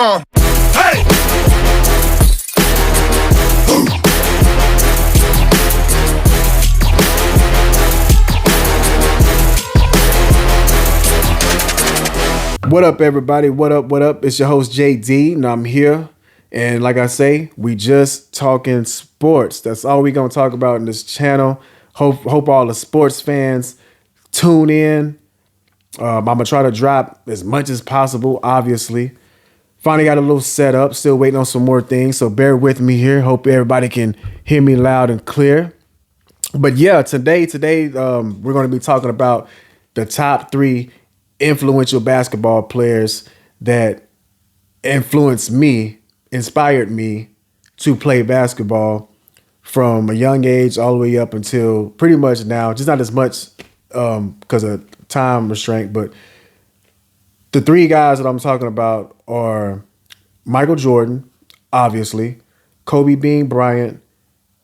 Hey! What up, everybody? What up? What up? It's your host, JD, and I'm here. And like I say, we just talking sports. That's all we going to talk about in this channel. Hope all the sports fans tune in. I'm going to try to drop as much as possible, obviously. Finally got a little set up. Still waiting on some more things, so bear with me here. Hope everybody can hear me loud and clear. But yeah, today we're going to be talking about the top 3 influential basketball players that influenced me, inspired me to play basketball from a young age all the way up until pretty much now. Just not as much because of time restraint, but the 3 guys that I'm talking about are Michael Jordan, obviously, Kobe Bean Bryant,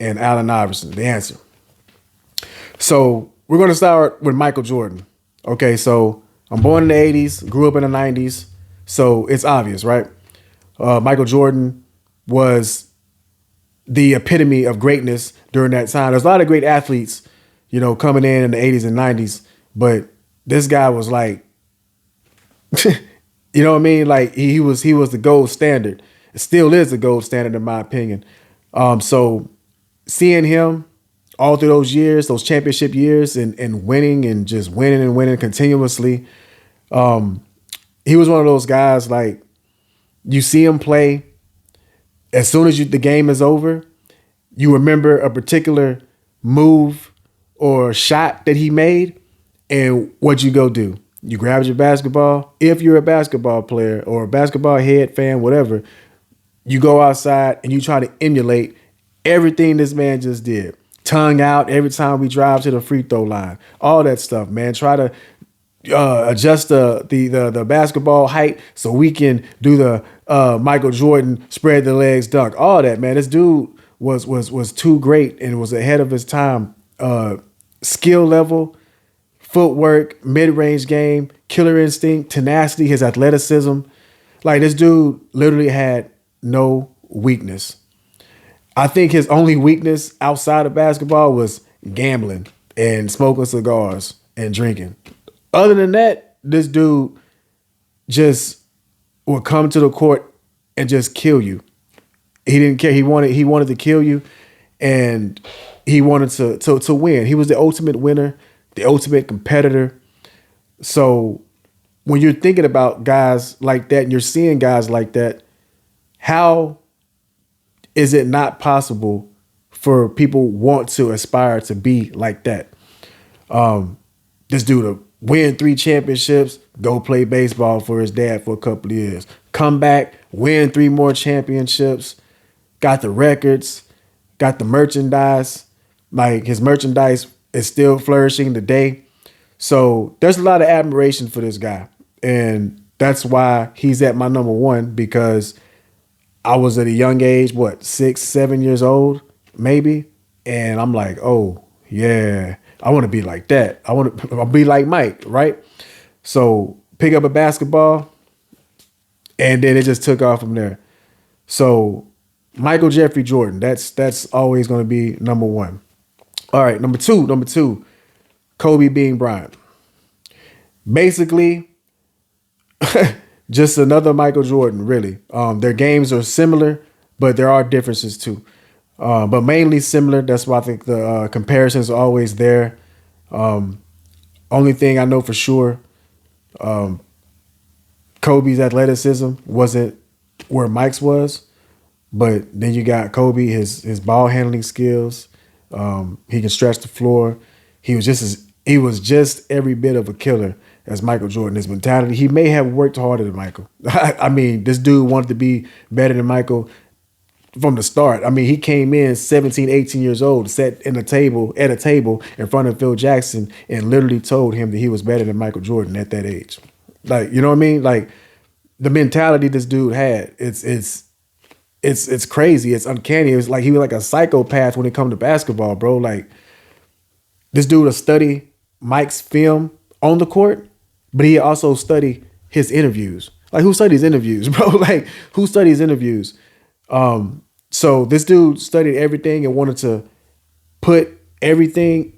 and Allen Iverson, the answer. So we're going to start with Michael Jordan. Okay, so I'm born in the 80s, grew up in the 90s, so it's obvious, right? Michael Jordan was the epitome of greatness during that time. There's a lot of great athletes, coming in the 80s and 90s, but this guy was like, you know what I mean? Like he was the gold standard. It still is the gold standard in my opinion. So seeing him all through those years, those championship years, and winning and just winning and winning continuously. He was one of those guys, like, you see him play, as soon as the game is over, you remember a particular move or shot that he made, and what you go do. You grab your basketball. If you're a basketball player or a basketball head fan, whatever, you go outside and you try to emulate everything this man just did. Tongue out every time we drive to the free throw line. All that stuff, man. Try to adjust the basketball height so we can do the Michael Jordan spread the legs dunk. All that, man. This dude was too great and was ahead of his time. Skill level, footwork, mid-range game, killer instinct, tenacity, his athleticism. Like, this dude literally had no weakness. I think his only weakness outside of basketball was gambling and smoking cigars and drinking. Other than that, this dude just would come to the court and just kill you. He didn't care. He wanted to kill you, and he wanted to win. He was the ultimate winner, the ultimate competitor. So when you're thinking about guys like that and you're seeing guys like that, how is it not possible for people want to aspire to be like that? This dude to win 3 championships, go play baseball for his dad for a couple of years, come back, win 3 more championships, got the records, got the merchandise. Like, his merchandise is still flourishing today. So there's a lot of admiration for this guy. And that's why he's at my number 1, because I was at a young age, 6, 7 years old, maybe. And I'm like, oh, yeah, I want to be like that. I'll be like Mike, right? So pick up a basketball, and then it just took off from there. So Michael Jeffrey Jordan, that's always going to be number 1. All right, number two, Kobe Bean Bryant. Basically, just another Michael Jordan, really. Their games are similar, but there are differences too. But mainly similar. That's why I think the comparisons are always there. Only thing I know for sure, Kobe's athleticism wasn't where Mike's was. But then you got Kobe, his ball handling skills. He can stretch the floor. He was just every bit of a killer as Michael Jordan. His mentality, he may have worked harder than Michael. I mean, this dude wanted to be better than Michael from the start. I mean, he came in 17, 18 years old, sat at a table in front of Phil Jackson and literally told him that he was better than Michael Jordan at that age. Like, you know what I mean? Like, the mentality this dude had, it's crazy. It's uncanny. It's like he was like a psychopath when it comes to basketball, bro. Like, this dude will study Mike's film on the court, but he also study his interviews. Like who studies interviews, bro? Like who studies interviews? So this dude studied everything and wanted to put everything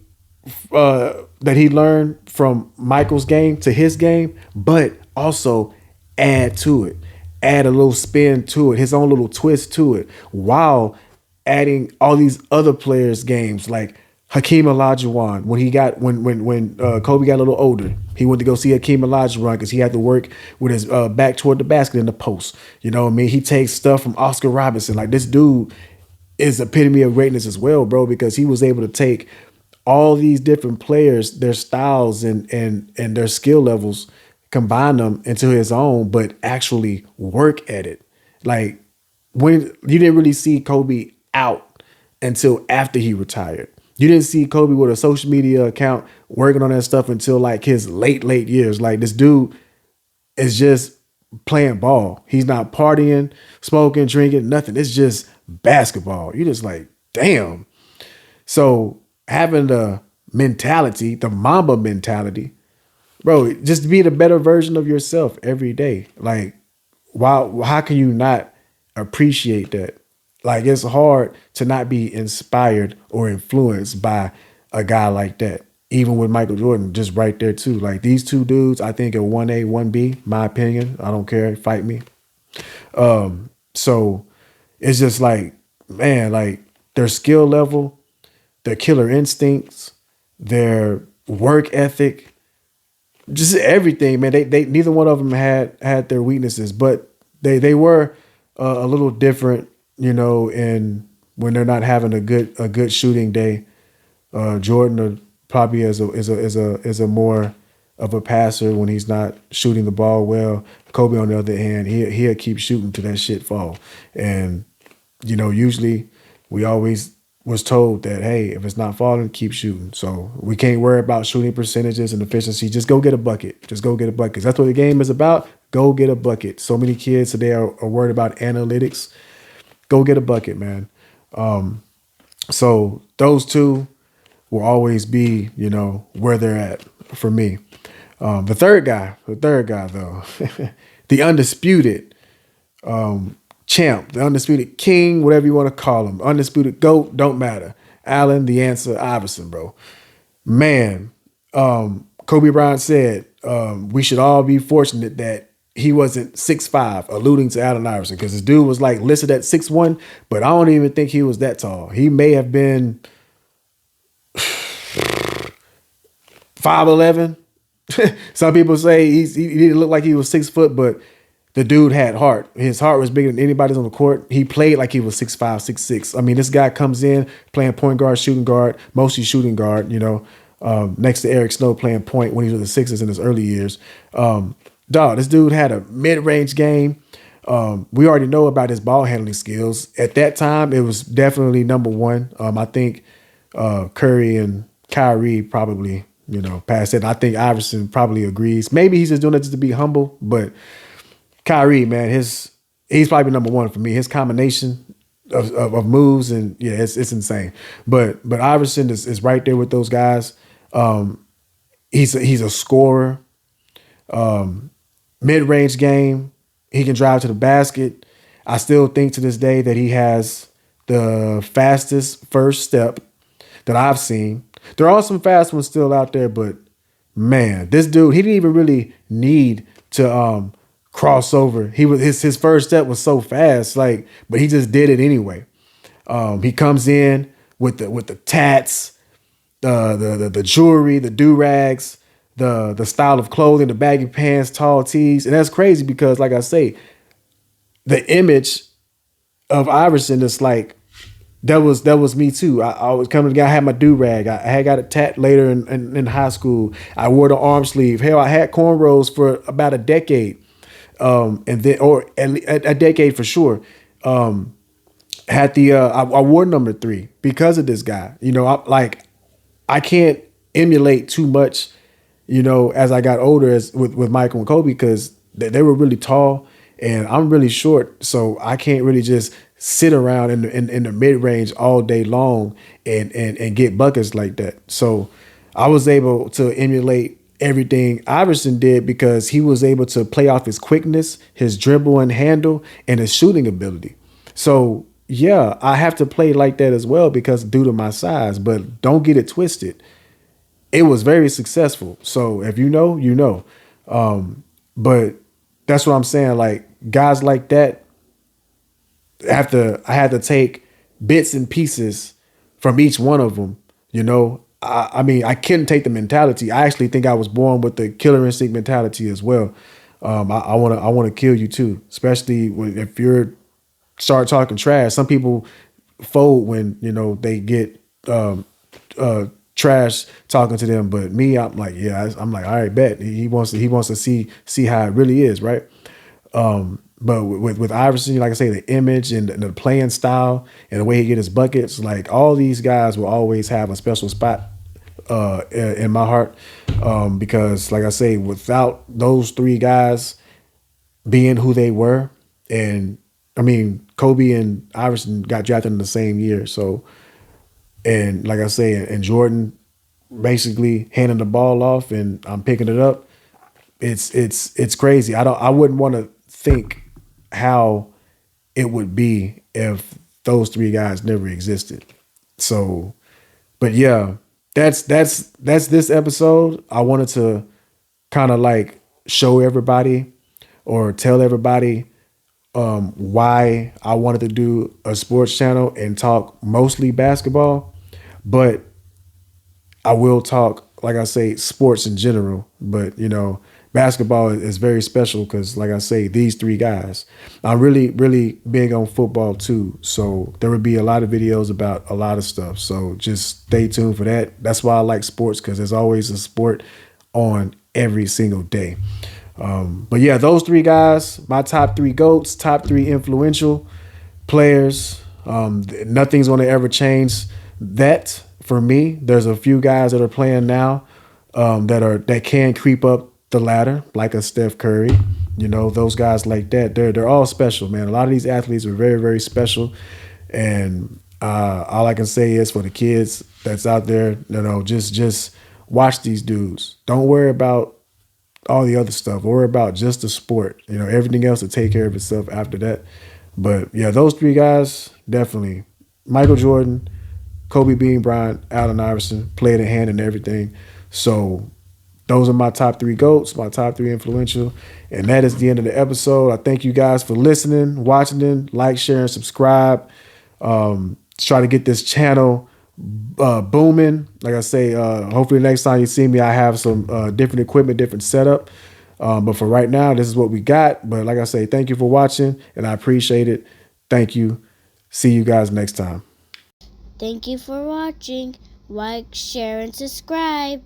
that he learned from Michael's game to his game, but also add to it, add a little spin to it, his own little twist to it, while adding all these other players' games like Hakeem Olajuwon. When Kobe got a little older, he went to go see Hakeem Olajuwon because he had to work with his back toward the basket in the post. You know what I mean? He takes stuff from Oscar Robertson. Like this dude is the epitome of greatness as well, bro, because he was able to take all these different players, their styles and their skill levels, combine them into his own, but actually work at it. Like when you didn't really see Kobe out until after he retired. You didn't see Kobe with a social media account working on that stuff until like his late years. Like this dude is just playing ball. He's not partying, smoking, drinking, nothing. It's just basketball. You just like, damn. So having the mentality, the Mamba mentality, bro, just be the better version of yourself every day. Like, how can you not appreciate that? Like, it's hard to not be inspired or influenced by a guy like that. Even with Michael Jordan, just right there too. Like these two dudes, I think are 1A, 1B, my opinion. I don't care. Fight me. So it's just like, man, like their skill level, their killer instincts, their work ethic, just everything, man. They neither one of them had their weaknesses, but they were a little different, you know. And when they're not having a good shooting day, Jordan probably is a more of a passer when he's not shooting the ball well. Kobe, on the other hand, he'll keep shooting till that shit fall. And you know, usually we always was told that, hey, if it's not falling, keep shooting. So we can't worry about shooting percentages and efficiency. Just go get a bucket. Just go get a bucket. 'Cause that's what the game is about. Go get a bucket. So many kids today are worried about analytics. Go get a bucket, man. So those two will always be, you know, where they're at for me. The third guy though, the undisputed champ, the undisputed king, whatever you want to call him, undisputed GOAT, don't matter. Allen, the answer, Iverson, bro. Man, Kobe Bryant said we should all be fortunate that he wasn't 6'5", alluding to Allen Iverson, because this dude was like listed at 6'1", but I don't even think he was that tall. He may have been 5'11". Some people say he didn't look like he was 6 foot, but the dude had heart. His heart was bigger than anybody's on the court. He played like he was 6'5", 6'6". I mean, this guy comes in playing point guard, shooting guard, mostly shooting guard, you know, next to Eric Snow playing point when he was with the Sixers in his early years. Dog, this dude had a mid-range game. We already know about his ball handling skills. At that time, it was definitely number one. I think Curry and Kyrie probably, you know, passed it. I think Iverson probably agrees. Maybe he's just doing it just to be humble, but Kyrie, man, he's probably number one for me. His combination of moves and yeah, it's insane. But Iverson is right there with those guys. He's a scorer. Mid-range game, he can drive to the basket. I still think to this day that he has the fastest first step that I've seen. There are some fast ones still out there, but man, this dude, he didn't even really need to cross over. His first step was so fast, like, but he just did it anyway. He comes in with the tats, the jewelry, the do-rags, the style of clothing, the baggy pants, tall tees. And that's crazy because, like I say, the image of Iverson is like, that was me too. I was coming to guy, I had my do-rag. I had got a tat later in high school. I wore the arm sleeve. Hell, I had cornrows for about a decade. And then, or a decade for sure. Had the, I wore number 3 because of this guy. You know, I can't emulate too much, you know, as I got older with Michael and Kobe, because they were really tall and I'm really short. So I can't really just sit around in the mid-range all day long and get buckets like that. So I was able to emulate everything Iverson did because he was able to play off his quickness, his dribble and handle, and his shooting ability. So yeah, I have to play like that as well because due to my size, but don't get it twisted. It was very successful. So if you know, you know. But that's what I'm saying. Like guys like that, I had to take bits and pieces from each one of them. You know, I mean, I couldn't take the mentality. I actually think I was born with the killer instinct mentality as well. I want to kill you too, especially if you're start talking trash. Some people fold when they get trash talking to them, but me, I'm like, yeah, I'm like, all right, bet he wants to see how it really is, right? But with Iverson, like I say, the image and the playing style and the way he get his buckets, like all these guys will always have a special spot in my heart because, like I say, without those three guys being who they were, and I mean, Kobe and Iverson got drafted in the same year, so and like I say, and Jordan basically handing the ball off and I'm picking it up. It's crazy. I wouldn't want to think how it would be if those three guys never existed. So, but yeah, that's this episode. I wanted to kind of like show everybody or tell everybody why I wanted to do a sports channel and talk mostly basketball, but I will talk, like I say, sports in general, but basketball is very special because, like I say, these three guys. I'm really, really big on football too, so there would be a lot of videos about a lot of stuff. So just stay tuned for that. That's why I like sports because there's always a sport on every single day. But yeah, those three guys, my top three goats, top three influential players. Nothing's going to ever change that for me. There's a few guys that are playing now that can creep up the ladder, like a Steph Curry. Those guys like that. They're all special, man. A lot of these athletes are very, very special, and all I can say is for the kids that's out there, just watch these dudes. Don't worry about all the other stuff. Worry about just the sport. Everything else will take care of itself after that. But yeah, those three guys definitely. Michael Jordan, Kobe Bean Bryant, Allen Iverson played a hand in everything. So those are my top three GOATs, my top three influential. And that is the end of the episode. I thank you guys for listening, watching it. Like, share, and subscribe. Try to get this channel booming. Like I say, hopefully next time you see me, I have some different equipment, different setup. But for right now, this is what we got. But like I say, thank you for watching, and I appreciate it. Thank you. See you guys next time. Thank you for watching. Like, share, and subscribe.